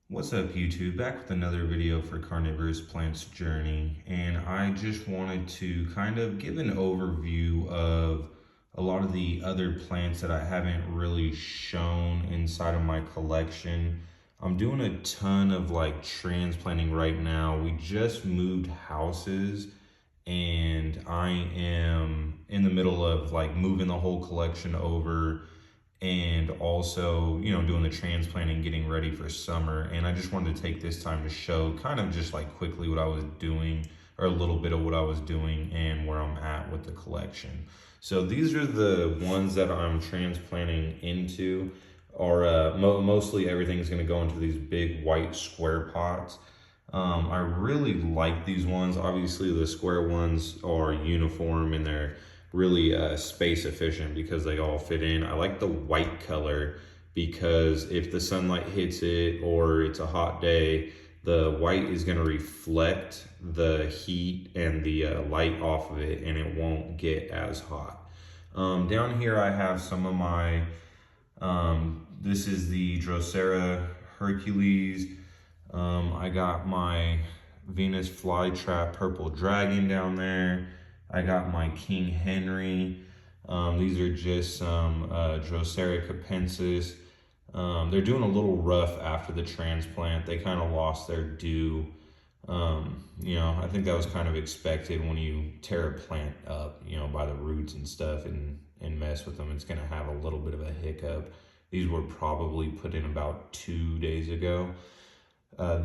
What's up YouTube? Back with another video for Carnivorous Plants Journey, and I just wanted to kind of give an overview of a lot of the other plants that I haven't really shown inside of my collection. I'm doing a ton of like transplanting right now. We just moved houses and I am in the middle of like moving the whole collection over and also, doing the transplant and getting ready for summer. And I just wanted to take this time to show kind of just like quickly what I was doing, or a little bit of what I was doing and where I'm at with the collection. So these are the ones that I'm transplanting into, or mostly everything's gonna go into these big white square pots. I really like these ones. Obviously the square ones are uniform and they're really space efficient because they all fit in. I like the white color because if the sunlight hits it or it's a hot day, the white is going to reflect the heat and the light off of it, and it won't get as hot. Down here I have some of my, this is the Drosera Hercules. I got my Venus flytrap purple dragon down there. I got my King Henry. These are just some Drosera capensis. They're doing a little rough after the transplant. They kind of lost their due. I think that was kind of expected when you tear a plant up, by the roots and stuff and mess with them. It's going to have a little bit of a hiccup. These were probably put in about 2 days ago.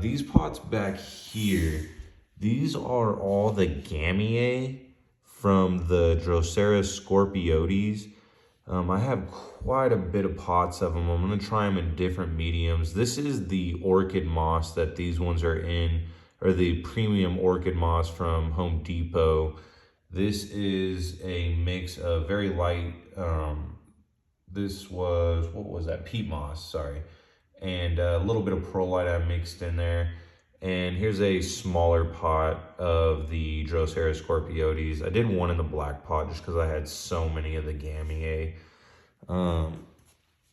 These pots back here, these are all the Gamiae from the Drosera scorpiotes. I have quite a bit of pots of them. I'm going to try them in different mediums. This is the orchid moss that these ones are in, or the premium orchid moss from Home Depot. This is a mix of very light, this was, what was that? Peat moss, sorry. And a little bit of perlite I mixed in there. And here's a smaller pot of the Drosera scorpiotes. I did one in the black pot just because I had so many of the Gamiae.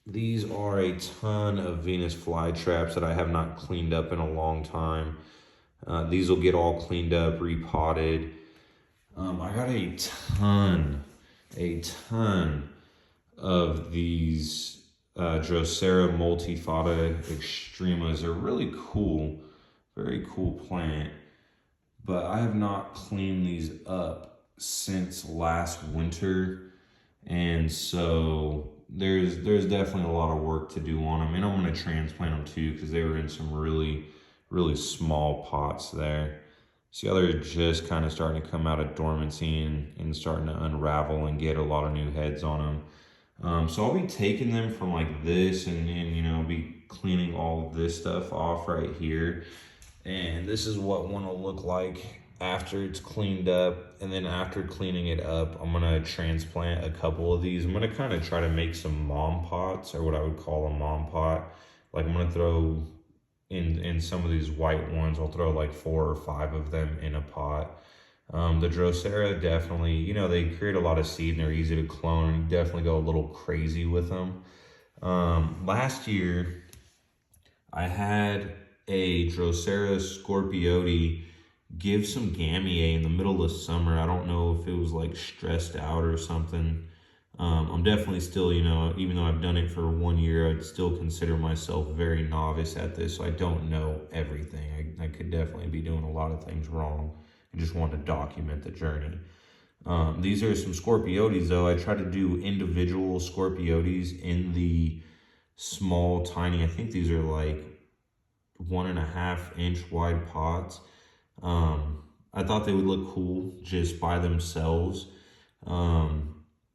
These are a ton of Venus flytraps that I have not cleaned up in a long time. These will get all cleaned up, repotted. I got a ton of these Drosera multifata extremas. Are really cool, very cool plant, but I have not cleaned these up since last winter, and so there's definitely a lot of work to do on them, and I'm going to transplant them too because they were in some really small pots there. See how they're just kind of starting to come out of dormancy and starting to unravel and get a lot of new heads on them. So I'll be taking them from like this and be cleaning all this stuff off right here. And this is what one will look like after it's cleaned up. And then after cleaning it up, I'm gonna transplant a couple of these. I'm gonna kind of try to make some mom pots, or what I would call a mom pot. Like I'm gonna throw in some of these white ones, I'll throw like 4 or 5 of them in a pot. The Drosera definitely, they create a lot of seed and they're easy to clone. You definitely go a little crazy with them. Last year, I had a Drosera scorpiote give some Gamiae in the middle of summer. I don't know if it was like stressed out or something. I'm definitely still, even though I've done it for 1 year, I'd still consider myself very novice at this. So I don't know everything. I could definitely be doing a lot of things wrong. I just want to document the journey. These are some scorpiotes though. I try to do individual scorpiotes in the small, tiny, I think these are like 1.5 inch wide pots. I thought they would look cool just by themselves.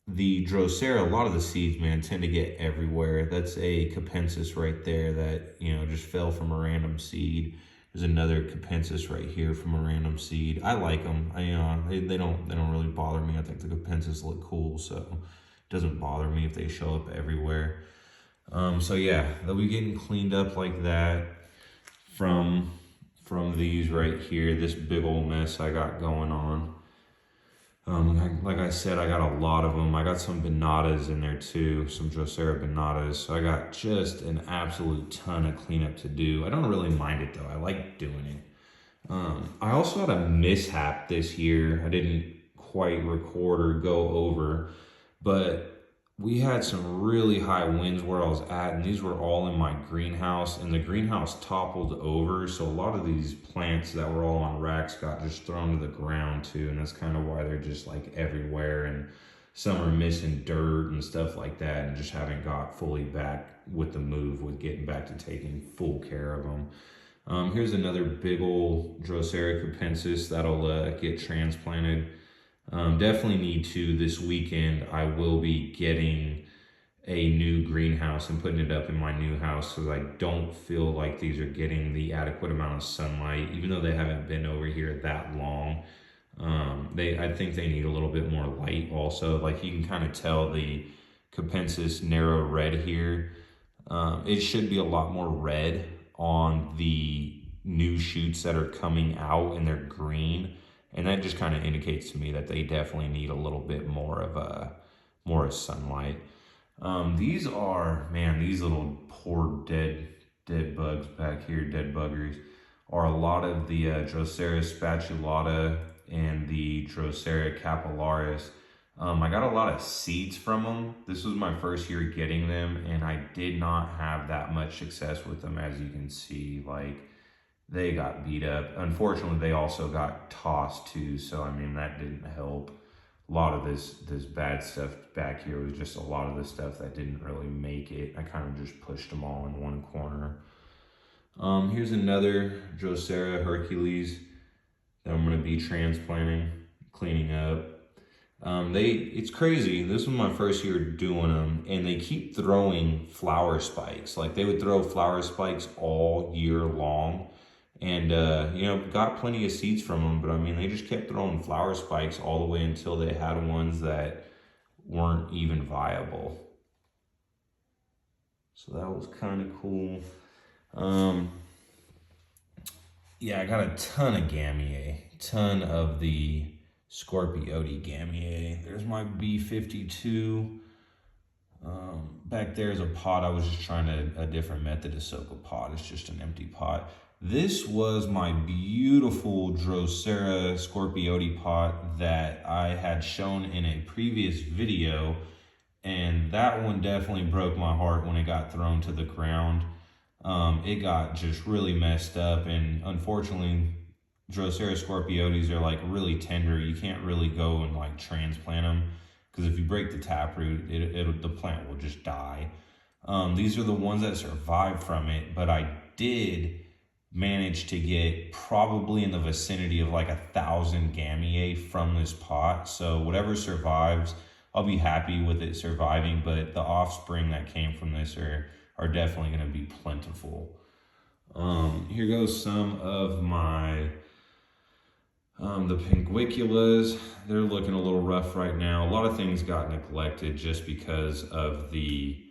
The Drosera, a lot of the seeds, man, tend to get everywhere. That's a capensis right there that, just fell from a random seed. There's another capensis right here from a random seed. I like them. They don't really bother me. I think the capensis look cool, so it doesn't bother me if they show up everywhere. So yeah, they'll be getting cleaned up like that from these right here, this big old mess I got going on. Like I said, I got a lot of them. I got some Benatas in there too, some Drosera Benatas. So I got just an absolute ton of cleanup to do. I don't really mind it though. I like doing it. I also had a mishap this year. I didn't quite record or go over, but we had some really high winds where I was at, and these were all in my greenhouse, and the greenhouse toppled over. So a lot of these plants that were all on racks got just thrown to the ground too, and that's kind of why they're just like everywhere. And some are missing dirt and stuff like that, and just haven't got fully back with the move with getting back to taking full care of them. Here's another big old Drosera capensis that'll get transplanted. Definitely need to this weekend. I will be getting a new greenhouse and putting it up in my new house because I don't feel like these are getting the adequate amount of sunlight, even though they haven't been over here that long. I think they need a little bit more light also. Like you can kind of tell the capensis narrow red here. It should be a lot more red on the new shoots that are coming out and they're green. And that just kind of indicates to me that they definitely need a little bit more of sunlight. These are, man, these little poor dead bugs back here, dead buggers, are a lot of the Drosera spatulata and the Drosera capillaris. I got a lot of seeds from them. This was my first year getting them, and I did not have that much success with them, as you can see. Like, they got beat up. Unfortunately, they also got tossed too, so I mean, that didn't help. A lot of this bad stuff back here was just a lot of the stuff that didn't really make it. I kind of just pushed them all in one corner. Here's another Drosera Hercules that I'm going to be transplanting, cleaning up. It's crazy. This was my first year doing them, and they keep throwing flower spikes. Like they would throw flower spikes all year long, and got plenty of seeds from them. But I mean, they just kept throwing flower spikes all the way until they had ones that weren't even viable. So that was kind of cool. Yeah, I got a ton of Gammier, ton of the Scorpioti Gammier. There's my B52. Back there's a pot. I was just trying a different method to soak a pot. It's just an empty pot. This was my beautiful Drosera Scorpioti pot that I had shown in a previous video. And that one definitely broke my heart when it got thrown to the ground. It got just really messed up, and unfortunately, Drosera Scorpiotes are like really tender. You can't really go and like transplant them because if you break the taproot, the plant will just die. These are the ones that survived from it, but I did manage to get probably in the vicinity of like 1,000 Gammier from this pot. So whatever survives, I'll be happy with it surviving, but the offspring that came from this are definitely going to be plentiful. Here goes some of my the pinguiculas. They're looking a little rough right now. A lot of things got neglected just because of the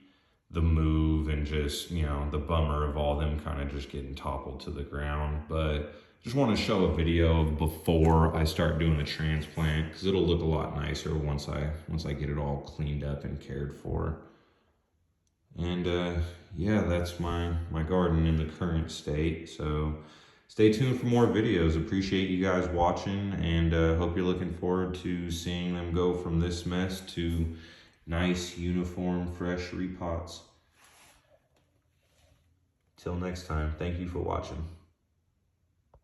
move and just, the bummer of all them kind of just getting toppled to the ground. But just want to show a video before I start doing the transplant because it'll look a lot nicer once I get it all cleaned up and cared for. And yeah, that's my garden in the current state. So stay tuned for more videos. Appreciate you guys watching, and hope you're looking forward to seeing them go from this mess to nice, uniform, fresh repots. Till next time, thank you for watching.